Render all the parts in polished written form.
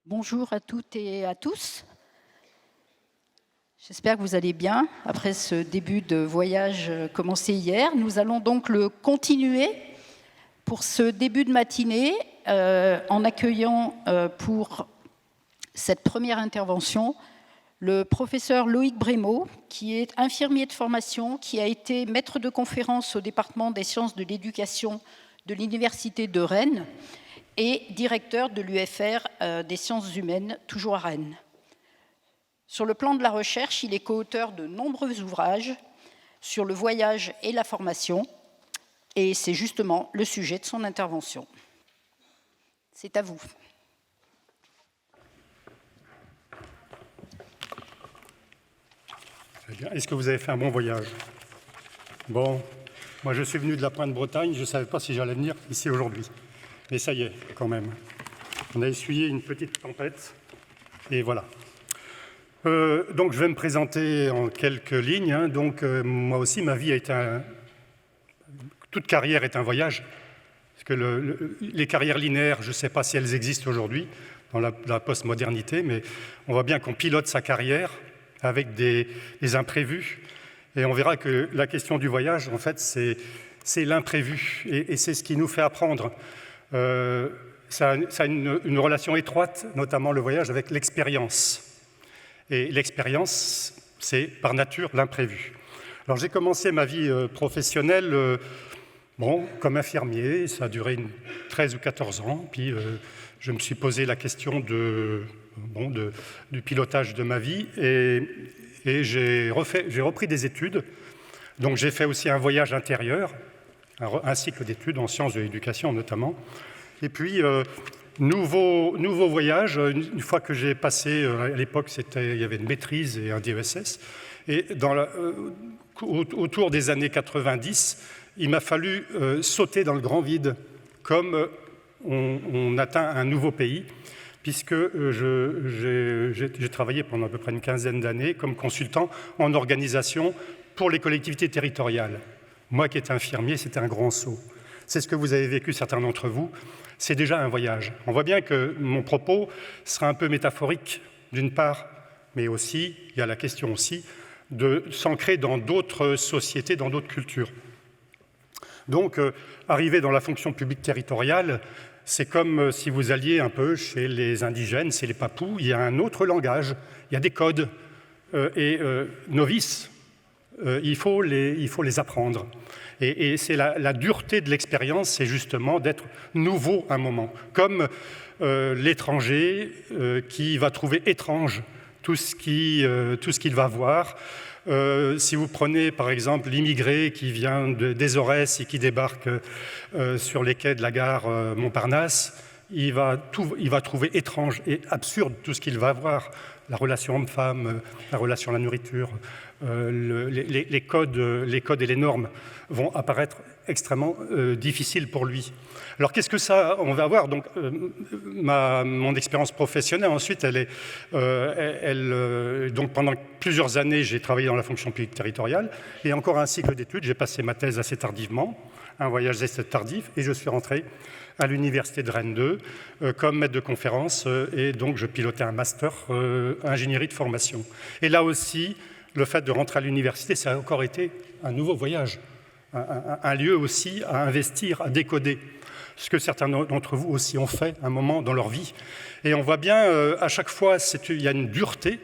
Bonjour à toutes et à tous. J'espère que vous allez bien. Après ce début de voyage commencé hier, nous allons donc le continuer pour ce début de matinée en accueillant pour cette première intervention le professeur Loïc Brémaud, qui est infirmier de formation, qui a été maître de conférence au département des sciences de l'éducation de l'Université de Rennes et directeur de l'UFR des sciences humaines, toujours à Rennes. Sur le plan de la recherche, il est co-auteur de nombreux ouvrages sur le voyage et la formation, et c'est justement le sujet de son intervention. C'est à vous. Est-ce que vous avez fait un bon voyage? Bon, moi je suis venu de la Pointe-Bretagne, je ne savais pas si j'allais venir ici aujourd'hui. Mais ça y est, quand même. On a essuyé une petite tempête, et voilà. Donc je vais me présenter en quelques lignes. Donc moi aussi, ma vie a été toute carrière est un voyage. Parce que les carrières linéaires, je ne sais pas si elles existent aujourd'hui dans la postmodernité, mais on voit bien qu'on pilote sa carrière avec des imprévus. Et on verra que la question du voyage, en fait, c'est l'imprévu. Et c'est ce qui nous fait apprendre. Ça a une relation étroite, notamment le voyage, avec l'expérience. Et l'expérience, c'est par nature l'imprévu. Alors j'ai commencé ma vie professionnelle comme infirmier, ça a duré 13 ou 14 ans, puis je me suis posé la question du pilotage de ma vie et j'ai repris des études. Donc j'ai fait aussi un voyage intérieur, un cycle d'études en sciences de l'éducation notamment. Et puis, nouveau voyage, une fois que j'ai passé, à l'époque il y avait une maîtrise et un DESS, et autour des années 90, il m'a fallu sauter dans le grand vide, comme on atteint un nouveau pays, puisque j'ai travaillé pendant à peu près une quinzaine d'années comme consultant en organisation pour les collectivités territoriales. Moi qui étais infirmier, c'était un grand saut. C'est ce que vous avez vécu, certains d'entre vous. C'est déjà un voyage. On voit bien que mon propos sera un peu métaphorique, d'une part, mais aussi, il y a la question aussi, de s'ancrer dans d'autres sociétés, dans d'autres cultures. Donc, arriver dans la fonction publique territoriale, c'est comme si vous alliez un peu chez les indigènes, c'est les papous, il y a un autre langage, il y a des codes, novices, il faut les apprendre. Et c'est la dureté de l'expérience, c'est justement d'être nouveau un moment. Comme l'étranger qui va trouver étrange tout ce qu'il va voir. Si vous prenez par exemple l'immigré qui vient des Aurès et qui débarque sur les quais de la gare Montparnasse, il va trouver étrange et absurde tout ce qu'il va voir. La relation homme-femme, la relation à la nourriture, les codes et les normes vont apparaître extrêmement difficiles pour lui. Alors qu'est-ce que ça, on va voir. Donc mon expérience professionnelle ensuite, donc pendant plusieurs années, j'ai travaillé dans la fonction publique territoriale et encore un cycle d'études. J'ai passé ma thèse assez tardivement, un voyage assez tardif, et je suis rentré à l'université de Rennes 2 comme maître de conférence et donc je pilotais un master ingénierie de formation. Et là aussi, le fait de rentrer à l'université, ça a encore été un nouveau voyage, un lieu aussi à investir, à décoder, ce que certains d'entre vous aussi ont fait un moment dans leur vie. Et on voit bien, à chaque fois, il y a une dureté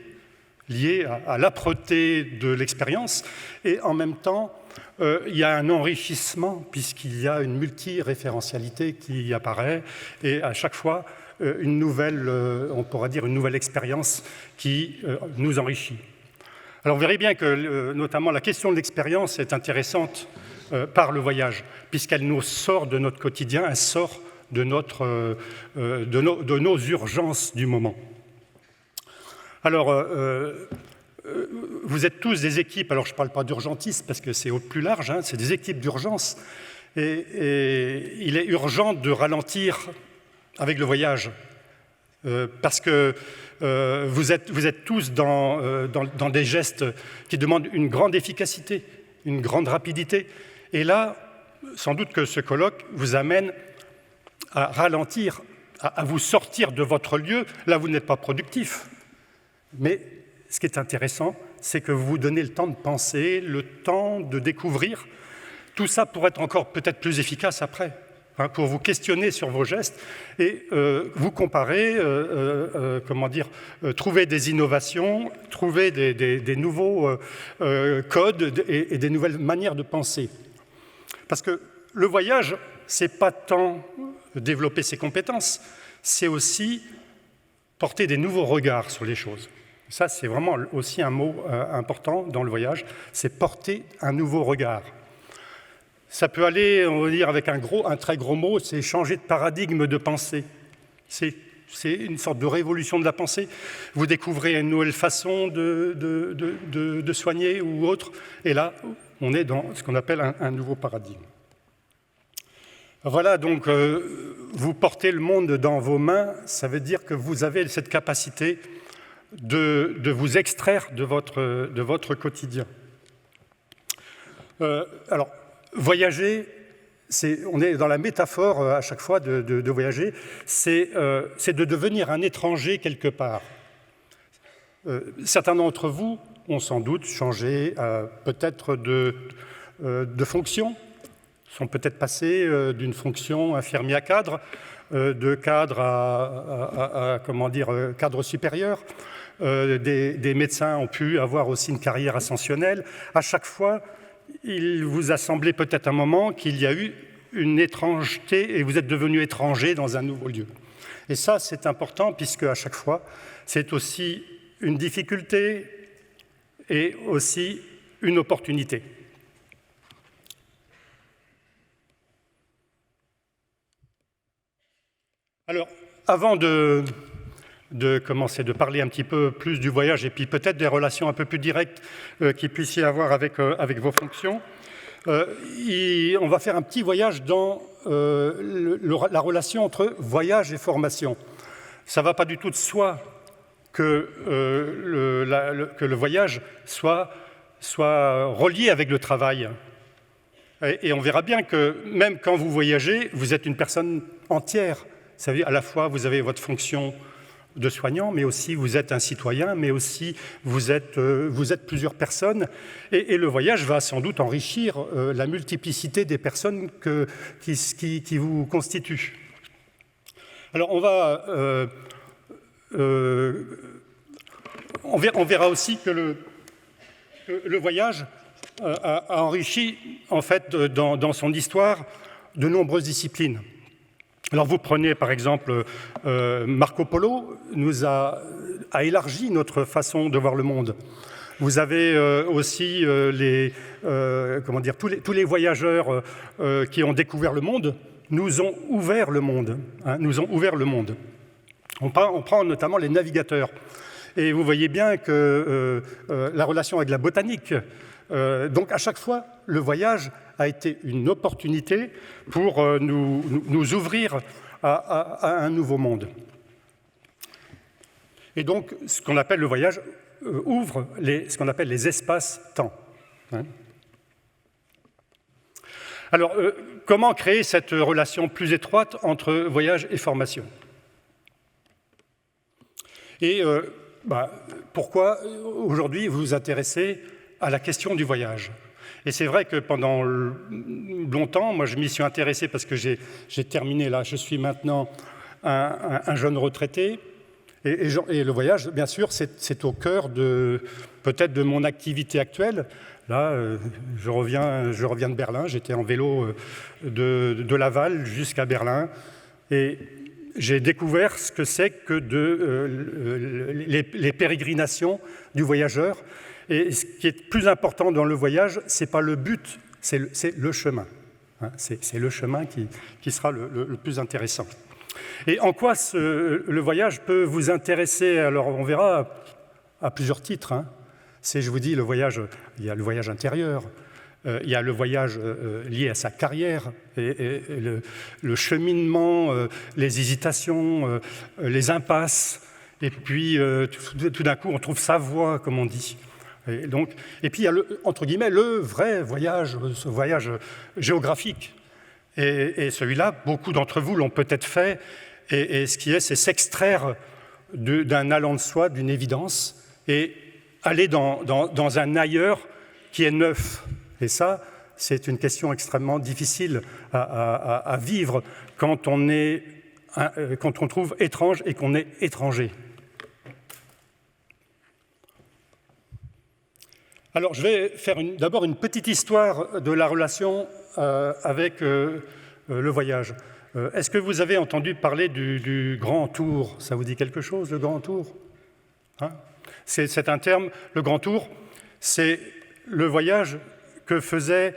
liée à l'âpreté de l'expérience, et en même temps, il y a un enrichissement, puisqu'il y a une multiréférentialité qui apparaît, et à chaque fois, une nouvelle expérience qui nous enrichit. Alors vous verrez bien que, notamment, la question de l'expérience est intéressante par le voyage, puisqu'elle nous sort de notre quotidien, elle sort de nos urgences du moment. Alors, vous êtes tous des équipes, alors je ne parle pas d'urgentistes parce que c'est au plus large, c'est des équipes d'urgence, et il est urgent de ralentir avec le voyage, parce que vous êtes tous dans des gestes qui demandent une grande efficacité, une grande rapidité. Et là, sans doute que ce colloque vous amène à ralentir à vous sortir de votre lieu, là vous n'êtes pas productif. Mais ce qui est intéressant, c'est que vous vous donnez le temps de penser, le temps de découvrir, tout ça pour être encore peut-être plus efficace après, hein, pour vous questionner sur vos gestes et vous comparer, trouver des innovations, trouver des nouveaux codes et des nouvelles manières de penser. Parce que le voyage, c'est pas tant développer ses compétences, c'est aussi porter des nouveaux regards sur les choses. Ça, c'est vraiment aussi un mot important dans le voyage, c'est porter un nouveau regard. Ça peut aller, on va dire, avec un très gros mot, c'est changer de paradigme de pensée. C'est une sorte de révolution de la pensée. Vous découvrez une nouvelle façon de soigner ou autre, et là, on est dans ce qu'on appelle un nouveau paradigme. Voilà, donc, vous portez le monde dans vos mains, ça veut dire que vous avez cette capacité de vous extraire de votre quotidien. Alors, voyager, on est dans la métaphore à chaque fois de voyager, c'est de devenir un étranger quelque part. Certains d'entre vous ont sans doute changé peut-être de fonction, sont peut-être passés d'une fonction infirmier à cadre, de cadre à cadre supérieur. Des médecins ont pu avoir aussi une carrière ascensionnelle. À chaque fois, il vous a semblé peut-être un moment qu'il y a eu une étrangeté et vous êtes devenu étranger dans un nouveau lieu. Et ça, c'est important puisque à chaque fois, c'est aussi une difficulté et aussi une opportunité. Alors, avant de commencer de parler un petit peu plus du voyage et puis peut-être des relations un peu plus directes qu'il puisse y avoir avec vos fonctions, on va faire un petit voyage dans la relation entre voyage et formation. Ça ne va pas du tout de soi que le voyage soit relié avec le travail. Et on verra bien que même quand vous voyagez, vous êtes une personne entière. Ça veut dire à la fois vous avez votre fonction de soignant, mais aussi vous êtes un citoyen, mais aussi vous êtes plusieurs personnes. Et le voyage va sans doute enrichir la multiplicité des personnes qui vous constituent. Alors on verra aussi que le voyage a enrichi en fait dans son histoire de nombreuses disciplines. Alors vous prenez par exemple Marco Polo a élargi notre façon de voir le monde. Vous avez aussi tous les voyageurs qui ont découvert le monde nous ont ouvert le monde. On prend notamment les navigateurs. Et vous voyez bien que la relation avec la botanique, donc à chaque fois, le voyage a été une opportunité pour nous ouvrir à un nouveau monde. Et donc, ce qu'on appelle le voyage ouvre ce qu'on appelle les espaces-temps. Alors, comment créer cette relation plus étroite entre voyage et formation ? Et pourquoi aujourd'hui vous vous intéressez à la question du voyage ? Et c'est vrai que pendant longtemps, moi je m'y suis intéressé parce que j'ai terminé là, je suis maintenant un jeune retraité, et le voyage, bien sûr, c'est au cœur peut-être de mon activité actuelle. Là, je reviens de Berlin, j'étais en vélo de Laval jusqu'à Berlin, et j'ai découvert ce que c'est que les pérégrinations du voyageur. Et ce qui est plus important dans le voyage, ce n'est pas le but, c'est le chemin. C'est le chemin qui sera le plus intéressant. Et en quoi le voyage peut vous intéresser ? Alors on verra à plusieurs titres. Je vous dis, le voyage, il y a le voyage intérieur, il y a le voyage lié à sa carrière, et le cheminement, les hésitations, les impasses, et puis tout d'un coup on trouve sa voie, comme on dit. Et puis il y a entre guillemets le vrai voyage, ce voyage géographique. Et celui-là, beaucoup d'entre vous l'ont peut-être fait, Et ce qui est, c'est s'extraire d'un allant de soi, d'une évidence, et aller dans un ailleurs qui est neuf. Et ça, c'est une question extrêmement difficile à vivre quand on trouve étrange et qu'on est étranger. Alors, je vais faire d'abord une petite histoire de la relation avec le voyage. Est-ce que vous avez entendu parler du Grand Tour? Ça vous dit quelque chose, le Grand Tour? Hein? C'est un terme, le Grand Tour, c'est le voyage que faisaient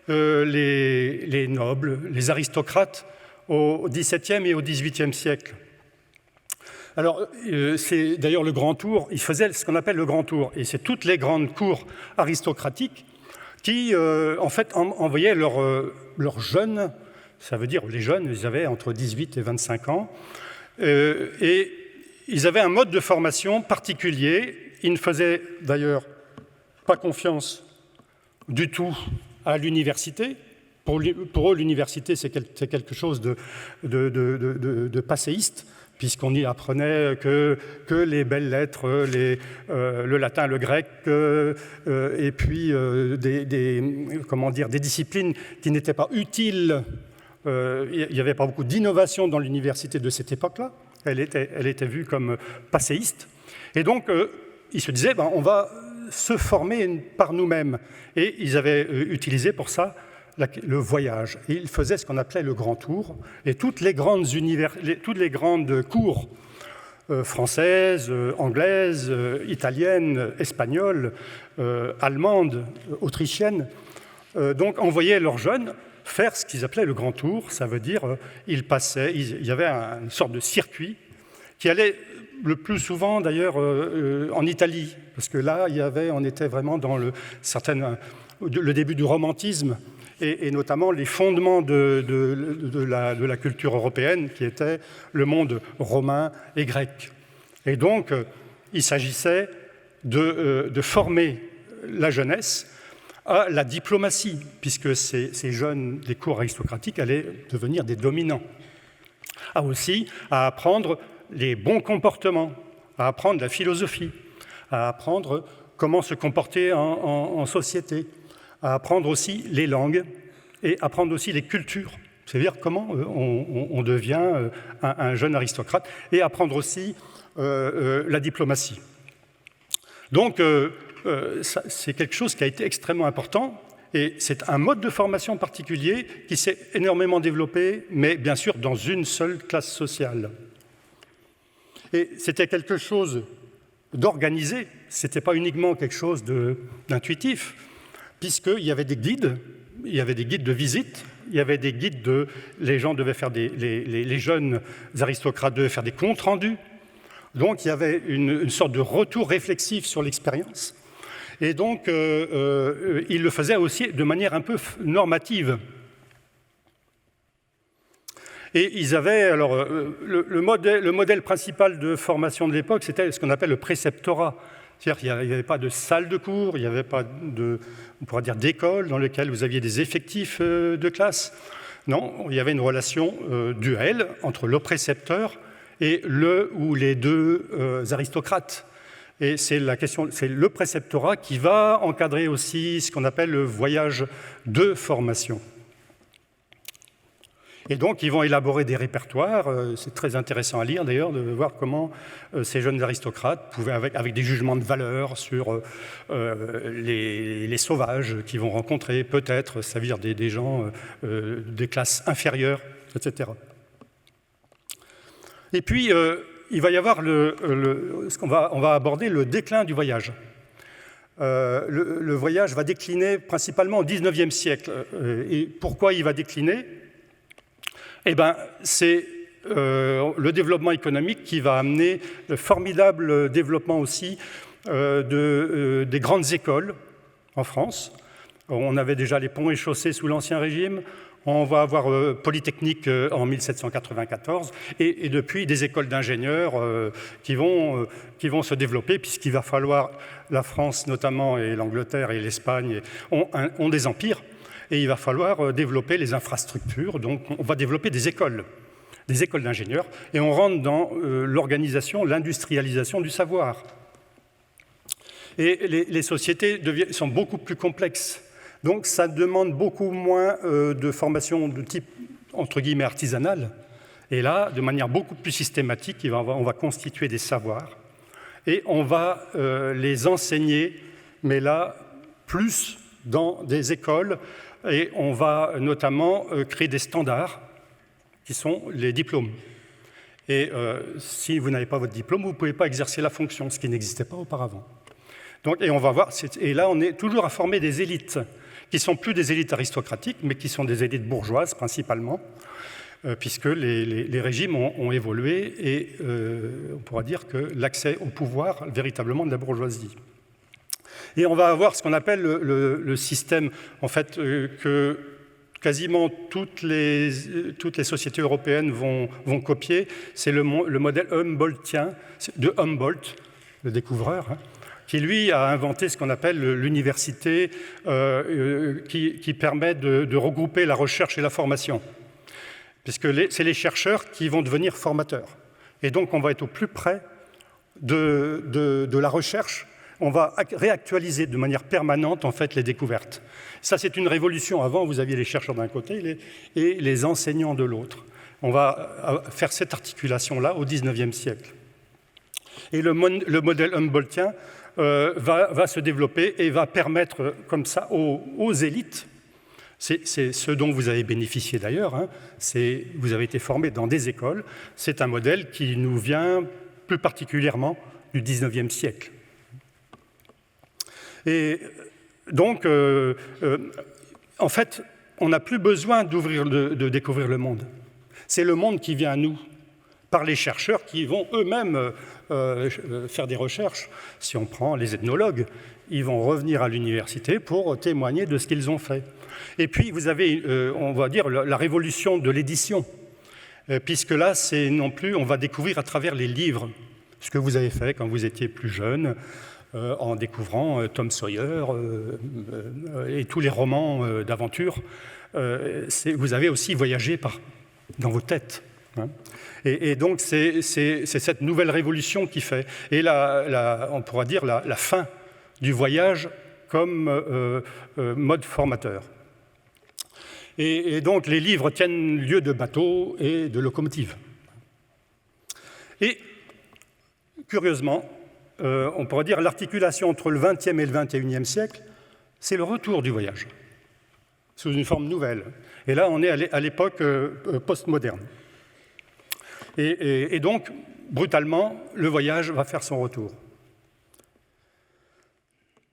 les nobles, les aristocrates au XVIIe et au XVIIIe siècle. Alors, c'est d'ailleurs le Grand Tour, ils faisaient ce qu'on appelle le Grand Tour, et c'est toutes les grandes cours aristocratiques qui, en fait, envoyaient leurs jeunes, ça veut dire les jeunes, ils avaient entre 18 et 25 ans, et ils avaient un mode de formation particulier. Ils ne faisaient d'ailleurs pas confiance du tout à l'université. Pour eux, l'université, c'est quelque chose de passéiste, puisqu'on y apprenait que les belles lettres, le latin, le grec, et puis des disciplines qui n'étaient pas utiles. Il n'y avait pas beaucoup d'innovation dans l'université de cette époque-là. Elle était vue comme passéiste. Et donc, ils se disaient, on va se former par nous-mêmes. Et ils avaient utilisé pour ça le voyage. Et ils faisaient ce qu'on appelait le Grand Tour. Et toutes les grandes cours françaises, anglaises, italiennes, espagnoles, allemandes, autrichiennes, donc envoyaient leurs jeunes faire ce qu'ils appelaient le Grand Tour. Ça veut dire il y avait une sorte de circuit qui allait le plus souvent d'ailleurs en Italie, parce que là on était vraiment dans le début du romantisme et notamment les fondements de la culture européenne qui était le monde romain et grec. Et donc il s'agissait de former la jeunesse à la diplomatie, puisque ces jeunes des cours aristocratiques allaient devenir des dominants. Aussi à apprendre les bons comportements, à apprendre la philosophie, à apprendre comment se comporter en société, à apprendre aussi les langues et apprendre aussi les cultures, c'est-à-dire comment on devient un jeune aristocrate, et apprendre aussi la diplomatie. Donc, c'est quelque chose qui a été extrêmement important, et c'est un mode de formation particulier qui s'est énormément développé, mais bien sûr dans une seule classe sociale. Et c'était quelque chose d'organisé, ce n'était pas uniquement quelque chose d'intuitif, puisqu'il y avait des guides, il y avait des guides de visite, il y avait des guides les gens devaient faire les jeunes aristocrates devaient faire des comptes rendus, donc il y avait une sorte de retour réflexif sur l'expérience. Et donc, il le faisait aussi de manière un peu normative. Et ils avaient, alors, le modèle principal de formation de l'époque, c'était ce qu'on appelle le préceptorat. C'est-à-dire qu'il n'y avait pas de salle de cours, il n'y avait pas on pourrait dire d'école dans laquelle vous aviez des effectifs de classe. Non, il y avait une relation duelle entre le précepteur et le ou les deux aristocrates. Et c'est le préceptorat qui va encadrer aussi ce qu'on appelle le voyage de formation. Et donc, ils vont élaborer des répertoires. C'est très intéressant à lire, d'ailleurs, de voir comment ces jeunes aristocrates pouvaient, avec des jugements de valeur sur les sauvages qu'ils vont rencontrer, peut-être, ça veut dire des gens des classes inférieures, etc. Et puis, il va y avoir on va aborder le déclin du voyage. Le voyage va décliner principalement au XIXe siècle. Et pourquoi il va décliner ? Eh bien, c'est le développement économique qui va amener le formidable développement aussi des grandes écoles en France. On avait déjà les ponts et chaussées sous l'Ancien Régime. On va avoir Polytechnique en 1794 et depuis des écoles d'ingénieurs qui vont se développer, puisqu'il va falloir, la France notamment et l'Angleterre et l'Espagne ont des empires, et il va falloir développer les infrastructures, donc on va développer des écoles. des écoles d'ingénieurs, et on rentre dans l'organisation, l'industrialisation du savoir. Et les sociétés sont beaucoup plus complexes. Donc ça demande beaucoup moins de formation de type, entre guillemets, artisanale. Et là, de manière beaucoup plus systématique, on va constituer des savoirs. Et on va les enseigner, mais là, plus dans des écoles. Et on va notamment créer des standards, qui sont les diplômes. Et si vous n'avez pas votre diplôme, vous ne pouvez pas exercer la fonction, ce qui n'existait pas auparavant. Donc, et on va voir, et là on est toujours à former des élites, qui ne sont plus des élites aristocratiques, mais qui sont des élites bourgeoises principalement, puisque les régimes ont évolué, et on pourra dire que l'accès au pouvoir véritablement de la bourgeoisie. Et on va avoir ce qu'on appelle le système, en fait, que quasiment toutes les sociétés européennes vont copier, c'est le modèle Humboldtien, de Humboldt, le découvreur, hein, qui, lui, a inventé ce qu'on appelle l'université qui permet de regrouper la recherche et la formation. Puisque c'est les chercheurs qui vont devenir formateurs. Et donc, on va être au plus près de la recherche. On va réactualiser de manière permanente, en fait, les découvertes. Ça, c'est une révolution. Avant, vous aviez les chercheurs d'un côté et les enseignants de l'autre. On va faire cette articulation-là au XIXe siècle. Et le modèle Humboldtien va se développer et va permettre comme ça aux élites, c'est ce dont vous avez bénéficié d'ailleurs, hein, vous avez été formés dans des écoles, c'est un modèle qui nous vient plus particulièrement du XIXe siècle. Et donc, en fait, on n'a plus besoin de découvrir le monde. C'est le monde qui vient à nous, par les chercheurs qui vont eux-mêmes faire des recherches. Si on prend les ethnologues, ils vont revenir à l'université pour témoigner de ce qu'ils ont fait. Et puis, vous avez, on va dire, la révolution de l'édition, puisque là, c'est non plus, on va découvrir à travers les livres ce que vous avez fait quand vous étiez plus jeune, en découvrant Tom Sawyer et tous les romans d'aventure. Vous avez aussi voyagé dans vos têtes. Hein. Et donc, c'est cette nouvelle révolution qui fait, et on pourra dire la fin du voyage comme mode formateur. Et donc, les livres tiennent lieu de bateaux et de locomotives. Et, curieusement, on pourrait dire l'articulation entre le XXe et le XXIe siècle, c'est le retour du voyage, sous une forme nouvelle. Et là, on est à l'époque postmoderne. Et donc, brutalement, le voyage va faire son retour.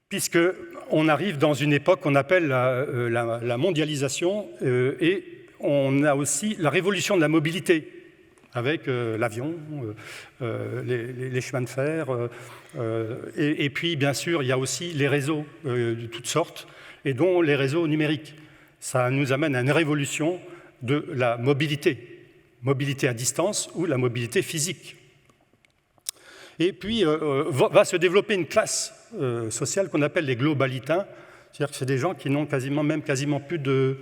Puisqu'on arrive dans une époque qu'on appelle la mondialisation, et on a aussi la révolution de la mobilité, avec l'avion, les chemins de fer, et puis, bien sûr, il y a aussi les réseaux de toutes sortes, et dont les réseaux numériques. Ça nous amène à une révolution de la mobilité à distance ou la mobilité physique. Et puis, va se développer une classe sociale qu'on appelle les globalitains, c'est-à-dire que c'est des gens qui n'ont quasiment plus de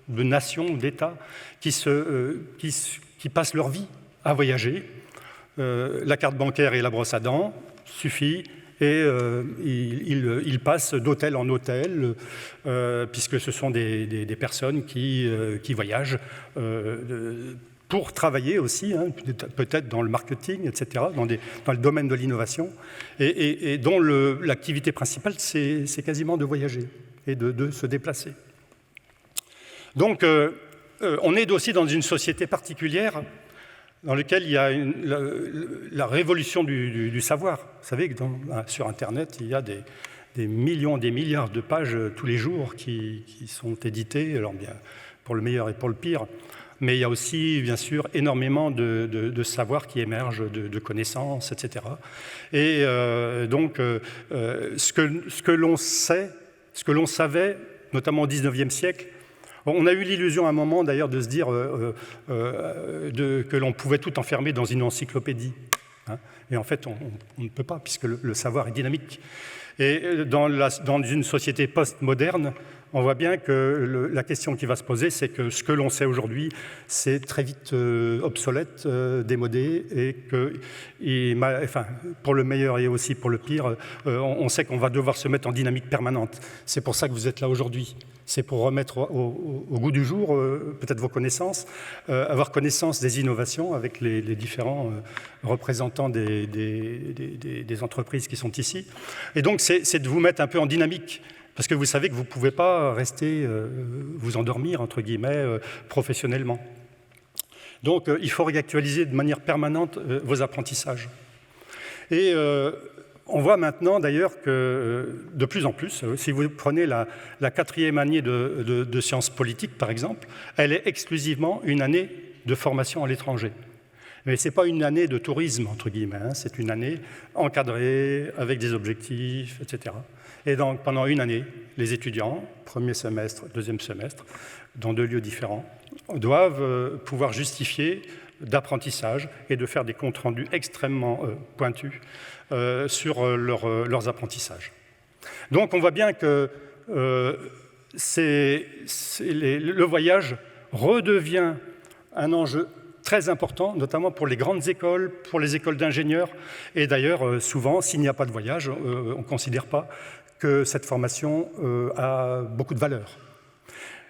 nation ou d'État, qui passent leur vie à voyager. La carte bancaire et la brosse à dents suffit, et ils passent d'hôtel en hôtel, puisque ce sont des personnes qui voyagent pour travailler aussi, hein, peut-être dans le marketing, etc., dans le domaine de l'innovation, et dont l'activité principale, c'est quasiment de voyager et de se déplacer. Donc, on est aussi dans une société particulière dans laquelle il y a la révolution du savoir. Vous savez que sur Internet, il y a des millions, des milliards de pages tous les jours qui sont éditées, alors bien, pour le meilleur et pour le pire. Mais il y a aussi, bien sûr, énormément de savoirs qui émergent, de connaissances, etc. Et donc, ce que l'on sait, ce que l'on savait, notamment au XIXe siècle, on a eu l'illusion à un moment, d'ailleurs, de se dire que l'on pouvait tout enfermer dans une encyclopédie. Hein. Et en fait, on ne peut pas, puisque le savoir est dynamique. Et dans une société post-moderne, on voit bien que la question qui va se poser, c'est que ce que l'on sait aujourd'hui, c'est très vite obsolète, démodé, et que, enfin, pour le meilleur et aussi pour le pire, on sait qu'on va devoir se mettre en dynamique permanente. C'est pour ça que vous êtes là aujourd'hui. C'est pour remettre au goût du jour peut-être vos connaissances, avoir connaissance des innovations avec les différents représentants des entreprises qui sont ici. Et donc, c'est de vous mettre un peu en dynamique. Parce que vous savez que vous ne pouvez pas rester, vous endormir, entre guillemets, professionnellement. Donc, il faut réactualiser de manière permanente vos apprentissages. Et on voit maintenant, d'ailleurs, que de plus en plus, si vous prenez la 4e année de sciences politiques, par exemple, elle est exclusivement une année de formation à l'étranger. Mais ce n'est pas une année de tourisme, entre guillemets, hein, c'est une année encadrée, avec des objectifs, etc. Et donc, pendant une année, les étudiants, premier semestre, deuxième semestre, dans 2 lieux différents, doivent pouvoir justifier d'apprentissage et de faire des comptes rendus extrêmement pointus sur leurs apprentissages. Donc, on voit bien que le voyage redevient un enjeu très important, notamment pour les grandes écoles, pour les écoles d'ingénieurs. Et d'ailleurs, souvent, s'il n'y a pas de voyage, on ne considère pas que cette formation a beaucoup de valeur.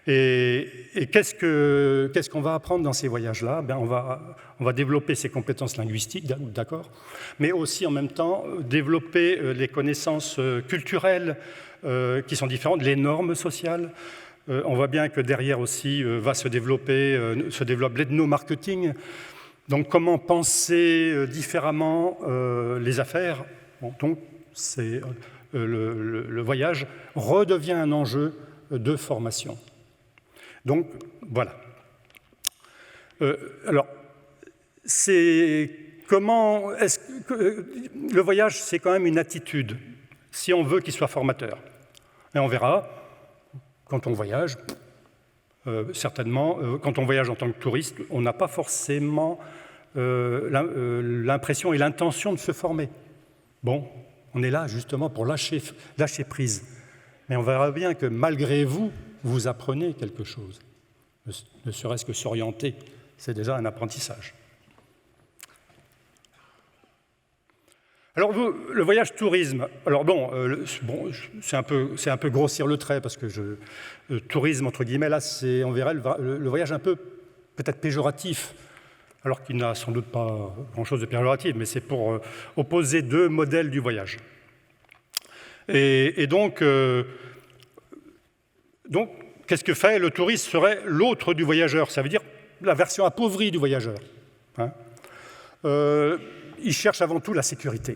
Et qu'est-ce qu'on va apprendre dans ces voyages-là? On va développer ses compétences linguistiques, d'accord, mais aussi en même temps développer les connaissances culturelles qui sont différentes, les normes sociales. On voit bien que derrière aussi se développe l'ethnomarketing. Donc comment penser différemment les affaires. Bon, donc le voyage redevient un enjeu de formation. Donc voilà. Alors, le voyage, c'est quand même une attitude, si on veut qu'il soit formateur. Et on verra, quand on voyage, certainement, quand on voyage en tant que touriste, on n'a pas forcément l'impression et l'intention de se former. Bon, on est là justement pour lâcher prise. Mais on verra bien que malgré vous, vous apprenez quelque chose. Ne serait-ce que s'orienter, c'est déjà un apprentissage. Alors, le voyage tourisme, alors c'est un peu grossir le trait, parce que tourisme, entre guillemets, là, on verrait le voyage un peu peut-être péjoratif, alors qu'il n'a sans doute pas grand-chose de péjoratif, mais c'est pour opposer 2 modèles du voyage. Et donc, qu'est-ce que fait le touriste? Serait l'autre du voyageur, ça veut dire la version appauvrie du voyageur. Hein, il cherche avant tout la sécurité.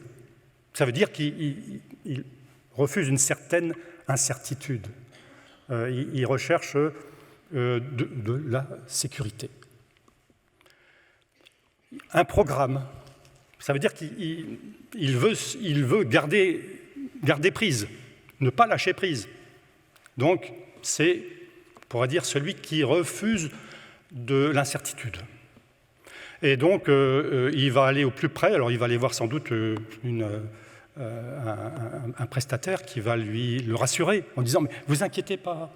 Ça veut dire qu'il refuse une certaine incertitude. Il recherche de la sécurité. Un programme, ça veut dire qu'il veut garder prise, ne pas lâcher prise. Donc, c'est, on pourrait dire, celui qui refuse de l'incertitude. Et donc, il va aller au plus près. Alors, il va aller voir sans doute un prestataire qui va le rassurer en disant « Mais vous inquiétez pas,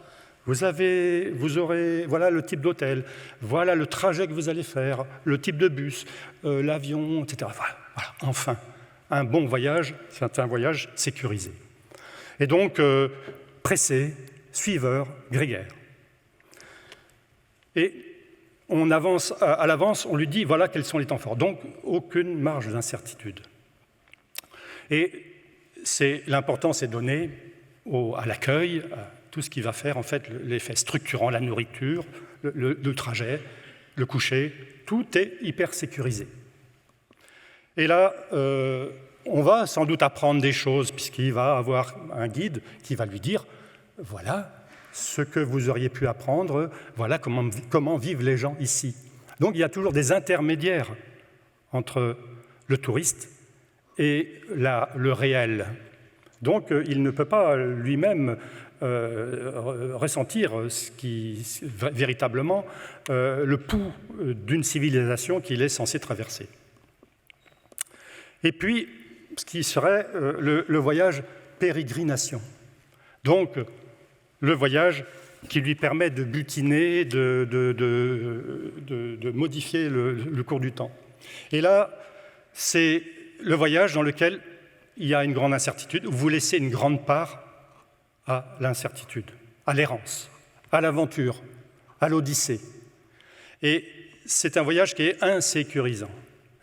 vous aurez, voilà le type d'hôtel, voilà le trajet que vous allez faire, le type de bus, l'avion, etc. » Voilà, enfin, un bon voyage, c'est un voyage sécurisé. Et donc, pressé, suiveur, grégaire. Et on avance à l'avance, on lui dit voilà quels sont les temps forts. Donc, aucune marge d'incertitude. Et l'important, c'est donner à l'accueil, à tout ce qui va faire en fait l'effet structurant, la nourriture, le trajet, le coucher, tout est hyper sécurisé. Et là, on va sans doute apprendre des choses, puisqu'il va avoir un guide qui va lui dire voilà ce que vous auriez pu apprendre, voilà comment vivent les gens ici. Donc il y a toujours des intermédiaires entre le touriste et le réel. Donc il ne peut pas lui-même ressentir véritablement le pouls d'une civilisation qu'il est censé traverser. Et puis, ce qui serait le voyage pérégrination. Donc, le voyage qui lui permet de butiner, de modifier le cours du temps. Et là, c'est le voyage dans lequel il y a une grande incertitude, où vous laissez une grande part à l'incertitude, à l'errance, à l'aventure, à l'odyssée. Et c'est un voyage qui est insécurisant.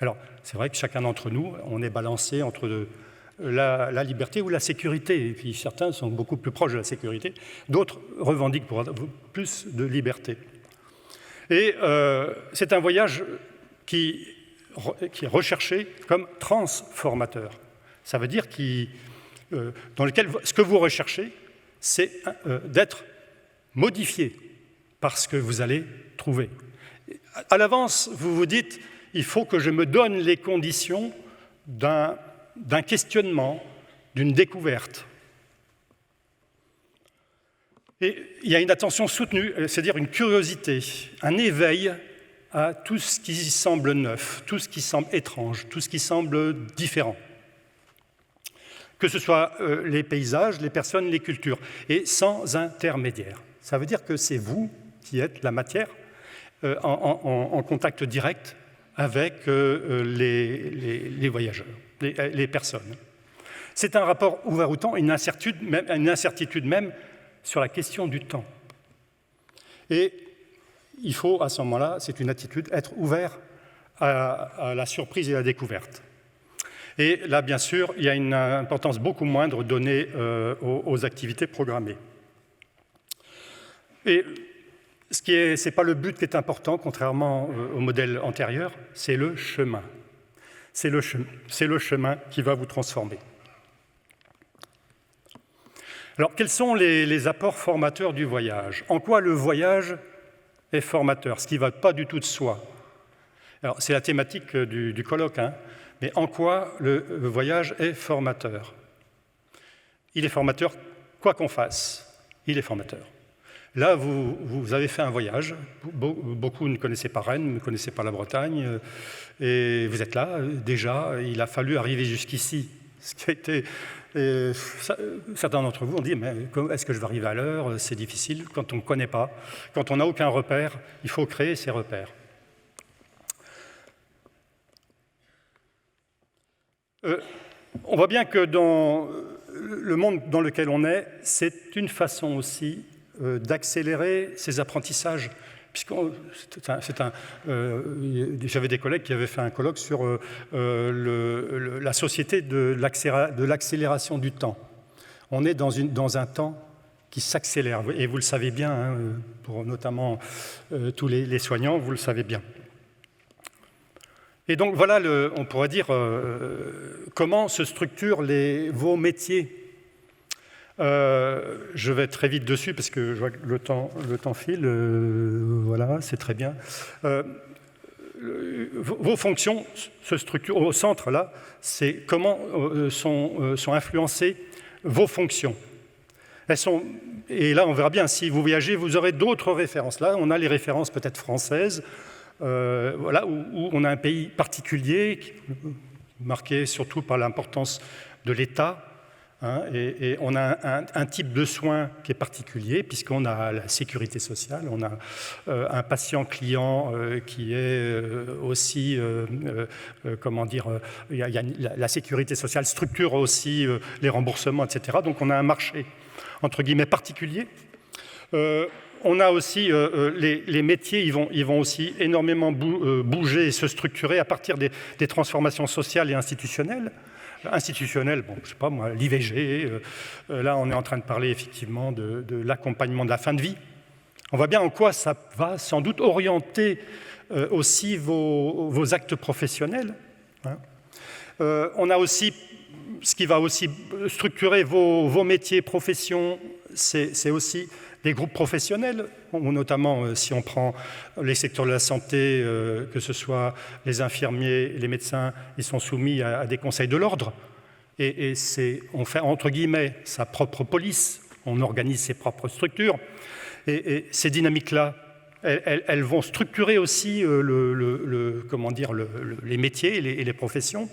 Alors, c'est vrai que chacun d'entre nous, on est balancé entre la liberté ou la sécurité. Et puis certains sont beaucoup plus proches de la sécurité, d'autres revendiquent pour plus de liberté. Et c'est un voyage qui est recherché comme transformateur. Ça veut dire dans lequel ce que vous recherchez, c'est d'être modifié par ce que vous allez trouver. À l'avance, vous vous dites, il faut que je me donne les conditions d'un questionnement, d'une découverte. Et il y a une attention soutenue, c'est-à-dire une curiosité, un éveil à tout ce qui semble neuf, tout ce qui semble étrange, tout ce qui semble différent. Que ce soit les paysages, les personnes, les cultures, et sans intermédiaire. Ça veut dire que c'est vous qui êtes la matière en contact direct avec les voyageurs, les personnes. C'est un rapport ouvert au temps, une incertitude même sur la question du temps. Et il faut, à ce moment-là, c'est une attitude, être ouvert à la surprise et à la découverte. Et là, bien sûr, il y a une importance beaucoup moindre donnée aux activités programmées. Et ce n'est pas le but qui est important, contrairement au modèle antérieur, c'est le chemin. C'est le chemin qui va vous transformer. Alors, quels sont les apports formateurs du voyage? En quoi le voyage est formateur? Ce qui ne va pas du tout de soi. Alors, c'est la thématique du colloque, hein, mais en quoi le voyage est formateur? Il est formateur quoi qu'on fasse, il est formateur. Là, vous avez fait un voyage, beaucoup ne connaissaient pas Rennes, ne connaissaient pas la Bretagne, et vous êtes là, déjà, il a fallu arriver jusqu'ici. Ce qui a été, certains d'entre vous ont dit, mais est-ce que je vais arriver à l'heure? C'est difficile quand on ne connaît pas, quand on n'a aucun repère, il faut créer ses repères. On voit bien que dans le monde dans lequel on est, c'est une façon aussi d'accélérer ses apprentissages. J'avais des collègues qui avaient fait un colloque sur la société de l'accélération du temps. On est dans un temps qui s'accélère, et vous le savez bien, hein, pour notamment tous les soignants, vous le savez bien. Et donc voilà, on pourrait dire, comment se structurent vos métiers. Je vais très vite dessus parce que je vois que le temps file. Voilà, c'est très bien. Vos fonctions se structurent au centre, là, c'est comment sont influencées vos fonctions. Et là, on verra bien, si vous voyagez, vous aurez d'autres références. Là, on a les références peut-être françaises, voilà, où on a un pays particulier, marqué surtout par l'importance de l'État. Hein, et on a un type de soins qui est particulier, puisqu'on a la sécurité sociale, on a un patient-client qui est aussi, comment dire, la sécurité sociale structure aussi les remboursements, etc. Donc on a un marché, entre guillemets, particulier. On a aussi les métiers, ils vont aussi énormément bouger et se structurer à partir des transformations sociales et institutionnelles. Institutionnel, bon, je sais pas moi, l'IVG, là on est en train de parler effectivement de l'accompagnement de la fin de vie. On voit bien en quoi ça va sans doute orienter aussi vos actes professionnels. Hein. On a aussi, ce qui va aussi structurer vos métiers, professions, c'est aussi des groupes professionnels, notamment si on prend les secteurs de la santé, que ce soit les infirmiers, les médecins, ils sont soumis à des conseils de l'ordre. Et on fait, entre guillemets, sa propre police, on organise ses propres structures. Et ces dynamiques-là, elles vont structurer aussi les métiers et les professions.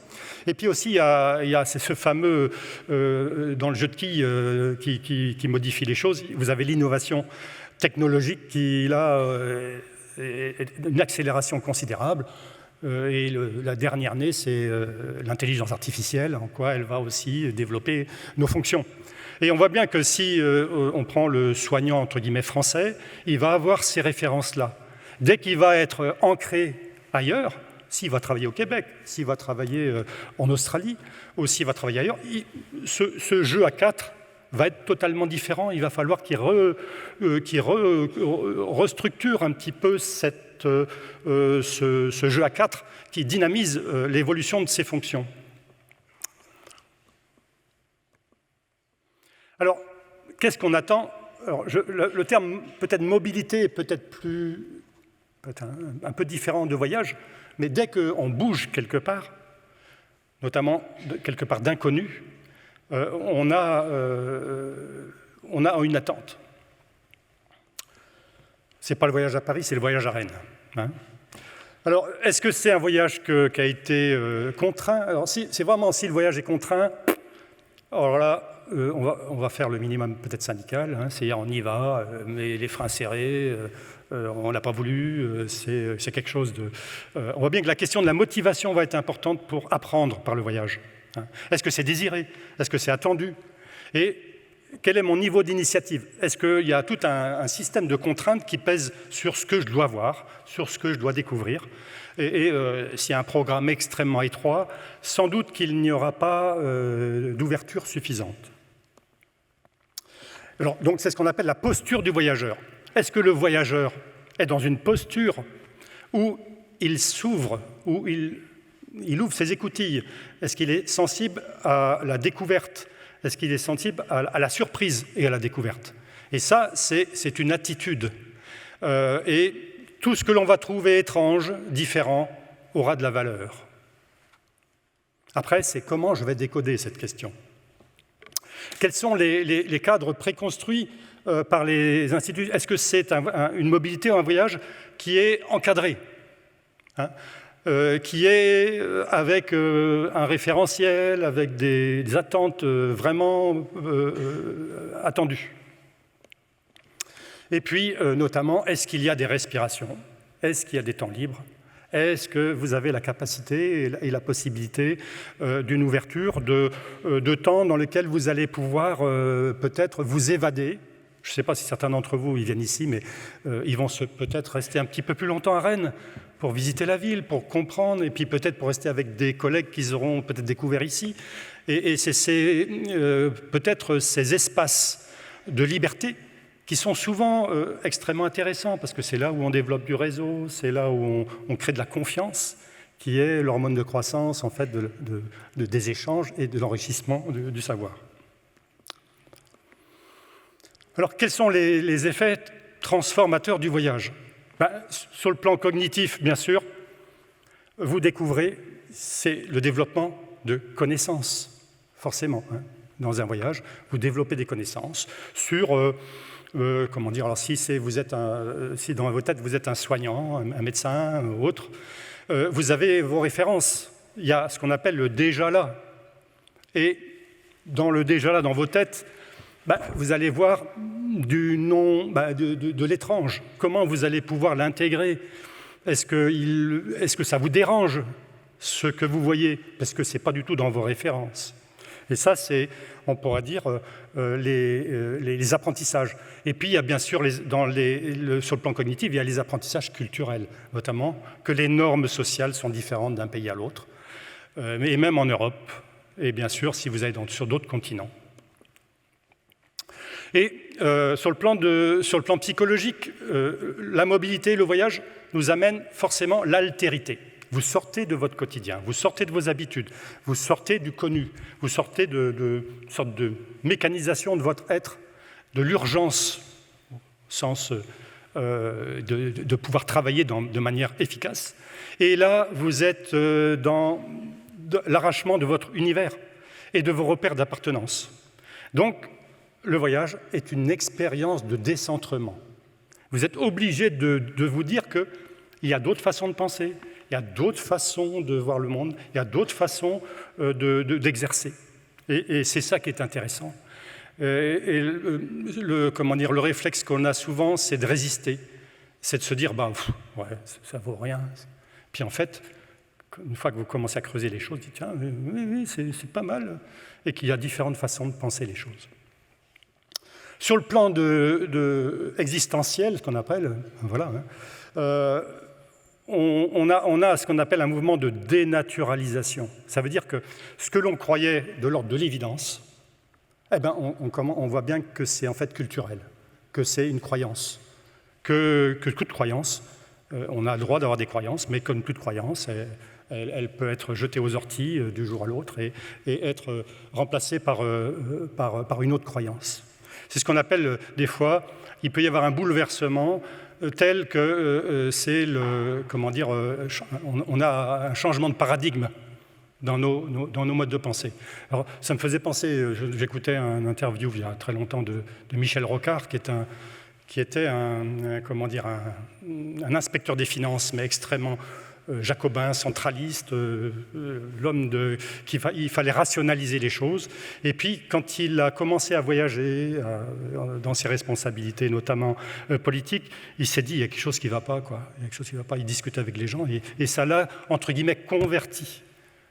Et puis aussi, il y a ce fameux, dans le jeu de quilles qui modifie les choses, vous avez l'innovation technologique qui, là, est une accélération considérable. Et la dernière née, c'est l'intelligence artificielle, en quoi elle va aussi développer nos fonctions. Et on voit bien que si on prend le soignant, entre guillemets, français, il va avoir ces références-là. Dès qu'il va être ancré ailleurs, s'il va travailler au Québec, s'il va travailler en Australie, ou s'il va travailler ailleurs, ce jeu à 4 va être totalement différent. Il va falloir qu'il restructure un petit peu ce jeu à 4 qui dynamise l'évolution de ses fonctions. Alors, qu'est-ce qu'on attend? Alors, le terme peut-être mobilité est peut-être un peu différent de voyage, mais dès qu'on bouge quelque part, notamment quelque part d'inconnu, on a une attente. Ce n'est pas le voyage à Paris, c'est le voyage à Rennes. Hein. Alors, est-ce que c'est un voyage qui a été contraint? Alors, c'est vraiment si le voyage est contraint, alors là, on va faire le minimum peut-être syndical, hein, c'est-à-dire on y va, mais les freins serrés, on ne l'a pas voulu, c'est quelque chose de... on voit bien que la question de la motivation va être importante pour apprendre par le voyage. Hein. Est-ce que c'est désiré? Est-ce que c'est attendu? Et quel est mon niveau d'initiative? Est-ce qu'il y a tout un système de contraintes qui pèse sur ce que je dois voir, sur ce que je dois découvrir? Et s'il y a un programme extrêmement étroit, sans doute qu'il n'y aura pas d'ouverture suffisante. Alors, donc c'est ce qu'on appelle la posture du voyageur. Est-ce que le voyageur est dans une posture où il s'ouvre, où il ouvre ses écoutilles? Est-ce qu'il est sensible à la découverte? Est-ce qu'il est sensible à la surprise et à la découverte? Et ça, c'est une attitude. Et tout ce que l'on va trouver étrange, différent, aura de la valeur. Après, c'est comment je vais décoder cette question. Quels sont les cadres préconstruits par les instituts? Est-ce que c'est une mobilité ou un voyage qui est encadré, hein, qui est avec un référentiel, avec des attentes vraiment attendues? Et puis, notamment, est-ce qu'il y a des respirations? Est-ce qu'il y a des temps libres? Est-ce que vous avez la capacité et la possibilité d'une ouverture de temps dans lequel vous allez pouvoir peut-être vous évader? Je ne sais pas si certains d'entre vous ils viennent ici, mais ils vont peut-être rester un petit peu plus longtemps à Rennes pour visiter la ville, pour comprendre, et puis peut-être pour rester avec des collègues qu'ils auront peut-être découverts ici. Et c'est peut-être ces espaces de liberté qui sont souvent extrêmement intéressants, parce que c'est là où on développe du réseau, c'est là où on crée de la confiance, qui est l'hormone de croissance en fait, des échanges et de l'enrichissement du savoir. Alors, quels sont les effets transformateurs du voyage? Sur le plan cognitif, bien sûr, vous découvrez, c'est le développement de connaissances, forcément. Hein. Dans un voyage, vous développez des connaissances sur... comment dire, alors si dans votre tête vous êtes un soignant, un médecin ou autre, vous avez vos références. Il y a ce qu'on appelle le déjà là. Et dans le déjà là, dans vos têtes, vous allez voir de l'étrange. Comment vous allez pouvoir l'intégrer? Est-ce que ça vous dérange, ce que vous voyez? Parce que ce n'est pas du tout dans vos références. Et ça, c'est, on pourra dire, les apprentissages. Et puis, il y a bien sûr, sur le plan cognitif, il y a les apprentissages culturels, notamment que les normes sociales sont différentes d'un pays à l'autre, et même en Europe, et bien sûr, si vous allez sur d'autres continents. Et sur le plan psychologique, la mobilité, le voyage nous amène forcément l'altérité. Vous sortez de votre quotidien, vous sortez de vos habitudes, vous sortez du connu, vous sortez de sorte de mécanisation de votre être, de l'urgence, au sens de pouvoir travailler de manière efficace. Et là, vous êtes dans l'arrachement de votre univers et de vos repères d'appartenance. Donc, le voyage est une expérience de décentrement. Vous êtes obligé de vous dire qu'il y a d'autres façons de penser, il y a d'autres façons de voir le monde, il y a d'autres façons d'exercer. Et c'est ça qui est intéressant. Le réflexe qu'on a souvent, c'est de résister, c'est de se dire ouais, ça vaut rien. Puis en fait, une fois que vous commencez à creuser les choses, vous dites tiens, oui, c'est pas mal, et qu'il y a différentes façons de penser les choses. Sur le plan existentiel, ce qu'on appelle, voilà, on a ce qu'on appelle un mouvement de dénaturalisation. Ça veut dire que ce que l'on croyait de l'ordre de l'évidence, on voit bien que c'est en fait culturel, que c'est une croyance, que toute croyance, on a le droit d'avoir des croyances, mais comme toute croyance, elle peut être jetée aux orties du jour à l'autre et être remplacée par une autre croyance. C'est ce qu'on appelle des fois, il peut y avoir un bouleversement tel que c'est on a un changement de paradigme dans nos modes de pensée. Alors, ça me faisait penser, j'écoutais un interview il y a très longtemps de Michel Rocard, qui était un inspecteur des finances, mais extrêmement jacobin, centraliste, l'homme il fallait rationaliser les choses. Et puis, quand il a commencé à voyager dans ses responsabilités, notamment politiques, il s'est dit, il y a quelque chose qui ne va pas, quoi. Il y a quelque chose qui ne va pas. Il discute avec les gens et ça l'a, entre guillemets, converti.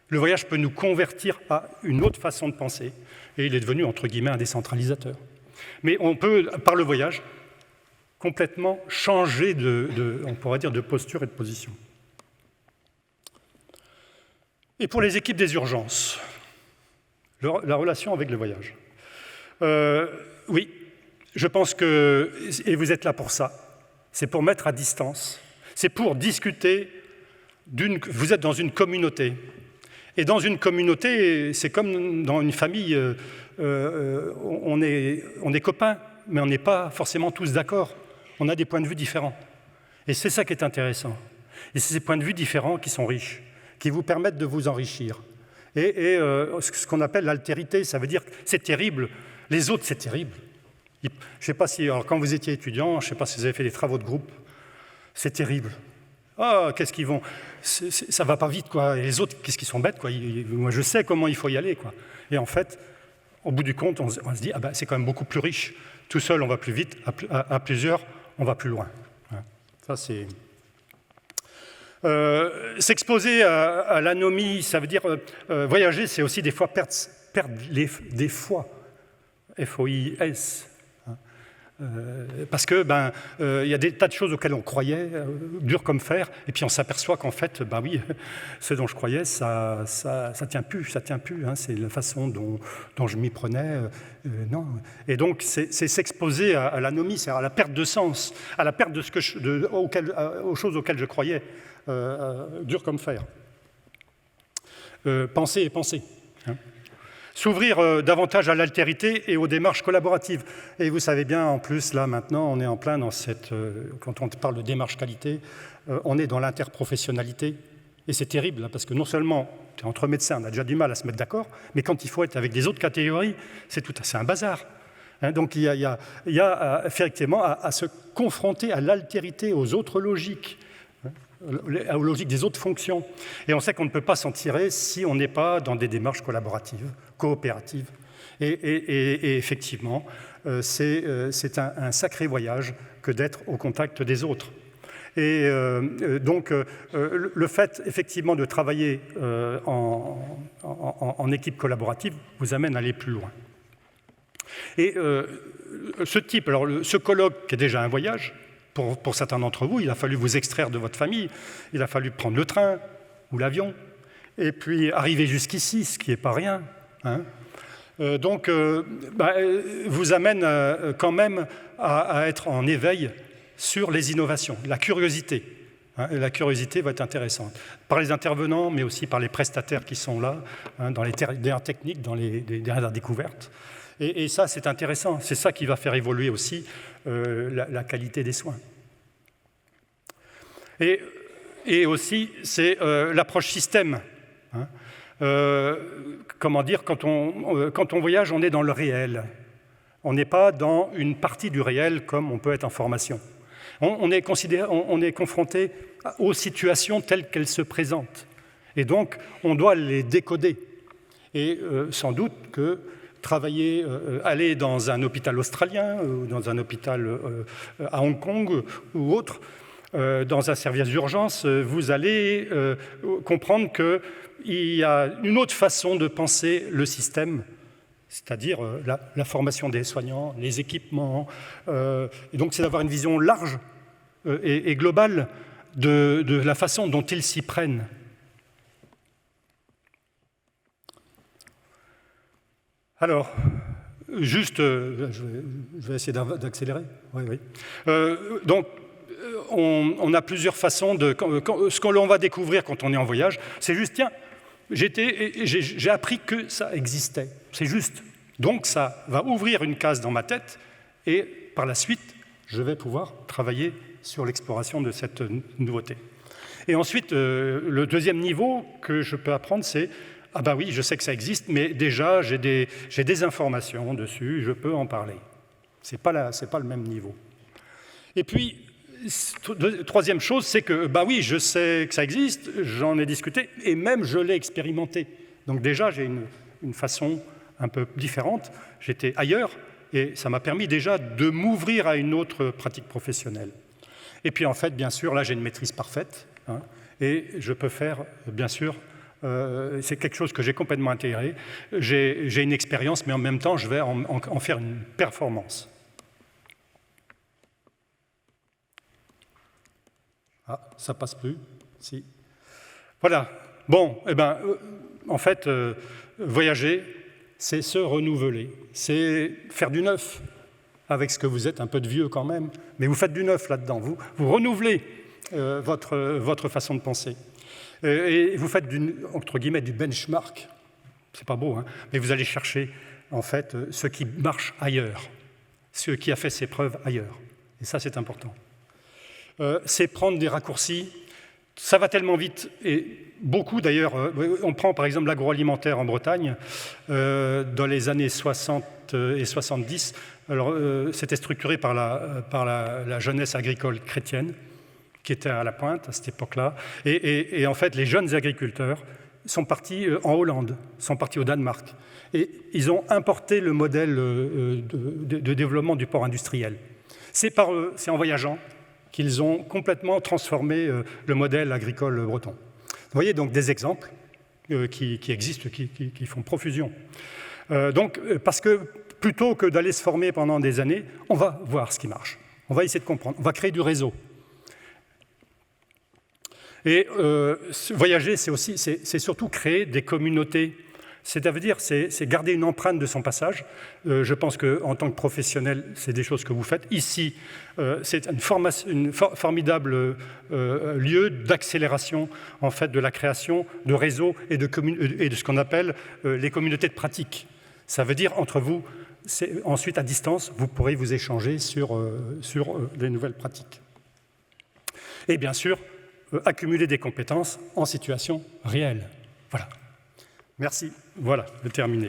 Le voyage peut nous convertir à une autre façon de penser. Et il est devenu, entre guillemets, un décentralisateur. Mais on peut, par le voyage, complètement changer on pourrait dire, de posture et de position. Et pour les équipes des urgences, la relation avec le voyage. Oui, je pense que, et vous êtes là pour ça, c'est pour mettre à distance, c'est pour discuter vous êtes dans une communauté. Et dans une communauté, c'est comme dans une famille, on est copains, mais on n'est pas forcément tous d'accord. On a des points de vue différents. Et c'est ça qui est intéressant. Et c'est ces points de vue différents qui sont riches, qui vous permettent de vous enrichir. Et ce qu'on appelle l'altérité, ça veut dire que c'est terrible. Les autres, c'est terrible. Je ne sais pas si, alors quand vous étiez étudiant, je ne sais pas si vous avez fait des travaux de groupe, c'est terrible. Ah, qu'est-ce qu'ils vont... Ça ne va pas vite, quoi. Et les autres, qu'est-ce qu'ils sont bêtes, quoi. Moi, je sais comment il faut y aller, quoi. Et en fait, au bout du compte, on se dit, c'est quand même beaucoup plus riche. Tout seul, on va plus vite. À plusieurs, on va plus loin. Ça, c'est... S'exposer à l'anomie, ça veut dire voyager, c'est aussi des fois perdre des fois, F-O-I-S, parce que y a des tas de choses auxquelles on croyait, dur comme fer, et puis on s'aperçoit qu'en fait, oui, ce dont je croyais, ça tient plus, hein, c'est la façon dont je m'y prenais, non. Et donc, c'est s'exposer à l'anomie, c'est à la perte de sens, à la perte de aux choses auxquelles je croyais. Dur comme fer. Penser et penser. Hein. S'ouvrir davantage à l'altérité et aux démarches collaboratives. Et vous savez bien, en plus, là, maintenant, on est en plein dans quand on parle de démarche qualité, on est dans l'interprofessionnalité. Et c'est terrible, hein, parce que non seulement, entre médecins, on a déjà du mal à se mettre d'accord, mais quand il faut être avec des autres catégories, c'est un bazar. Hein, donc, il y a effectivement à se confronter à l'altérité, aux autres logiques, aux logiques des autres fonctions. Et on sait qu'on ne peut pas s'en tirer si on n'est pas dans des démarches collaboratives, coopératives. Et effectivement, c'est un sacré voyage que d'être au contact des autres. Et donc, le fait, effectivement, de travailler en équipe collaborative vous amène à aller plus loin. Et ce colloque qui est déjà un voyage, pour certains d'entre vous, il a fallu vous extraire de votre famille, il a fallu prendre le train ou l'avion, et puis arriver jusqu'ici, ce qui n'est pas rien. Hein. Donc, vous amène quand même à être en éveil sur les innovations, la curiosité. Hein, et la curiosité va être intéressante, par les intervenants, mais aussi par les prestataires qui sont là, hein, dans les dernières techniques, dans les dernières découvertes. Et ça, c'est intéressant. C'est ça qui va faire évoluer aussi la qualité des soins. Et aussi, c'est l'approche système. Hein. Comment dire, quand on voyage, on est dans le réel. On n'est pas dans une partie du réel comme on peut être en formation. On est confronté aux situations telles qu'elles se présentent. Et donc, on doit les décoder. Et sans doute que travailler, aller dans un hôpital australien, ou dans un hôpital à Hong Kong ou autre, dans un service d'urgence, vous allez comprendre qu'il y a une autre façon de penser le système, c'est-à-dire la formation des soignants, les équipements. Et donc, c'est d'avoir une vision large et globale de la façon dont ils s'y prennent. Alors, juste, je vais essayer d'accélérer. Oui, oui. Donc, on a plusieurs façons de... Ce qu'on va découvrir quand on est en voyage, c'est juste, tiens, j'ai appris que ça existait. C'est juste. Donc, ça va ouvrir une case dans ma tête et par la suite, je vais pouvoir travailler sur l'exploration de cette nouveauté. Et ensuite, le deuxième niveau que je peux apprendre, c'est « Ah ben oui, je sais que ça existe, mais déjà, j'ai des informations dessus, je peux en parler. » C'est pas le même niveau. Et puis, troisième chose, c'est que, bah oui, je sais que ça existe, j'en ai discuté, et même je l'ai expérimenté. Donc déjà, j'ai une façon un peu différente. J'étais ailleurs, et ça m'a permis déjà de m'ouvrir à une autre pratique professionnelle. Et puis en fait, bien sûr, là, j'ai une maîtrise parfaite, hein, et je peux faire, bien sûr, c'est quelque chose que j'ai complètement intégré. J'ai une expérience, mais en même temps, je vais en faire une performance. Ah, ça passe plus. Si. Voilà. Bon, eh ben, en fait, voyager, c'est se renouveler, c'est faire du neuf avec ce que vous êtes, un peu de vieux quand même, mais vous faites du neuf là-dedans. Vous renouvelez votre façon de penser. Et vous faites, entre guillemets, du benchmark. C'est pas beau, hein, mais vous allez chercher, en fait, ce qui marche ailleurs, ce qui a fait ses preuves ailleurs. Et ça, c'est important. C'est prendre des raccourcis. Ça va tellement vite, et beaucoup d'ailleurs, on prend par exemple l'agroalimentaire en Bretagne, dans les années 60 et 70, alors c'était structuré par la jeunesse agricole chrétienne, qui était à la pointe à cette époque-là, et en fait les jeunes agriculteurs sont partis en Hollande, sont partis au Danemark, et ils ont importé le modèle de développement du port industriel. C'est en voyageant qu'ils ont complètement transformé le modèle agricole breton. Vous voyez donc des exemples qui existent, qui font profusion. Donc, parce que plutôt que d'aller se former pendant des années, on va voir ce qui marche. On va essayer de comprendre. On va créer du réseau. Et voyager, c'est surtout créer des communautés. C'est-à-dire, c'est garder une empreinte de son passage. Je pense qu'en tant que professionnel, c'est des choses que vous faites. Ici, c'est une formidable lieu d'accélération en fait, de la création de réseaux et de ce qu'on appelle les communautés de pratique. Ça veut dire, entre vous, ensuite, à distance, vous pourrez vous échanger sur des nouvelles pratiques. Et bien sûr, accumuler des compétences en situation réelle. Voilà. Merci. Voilà, de terminer.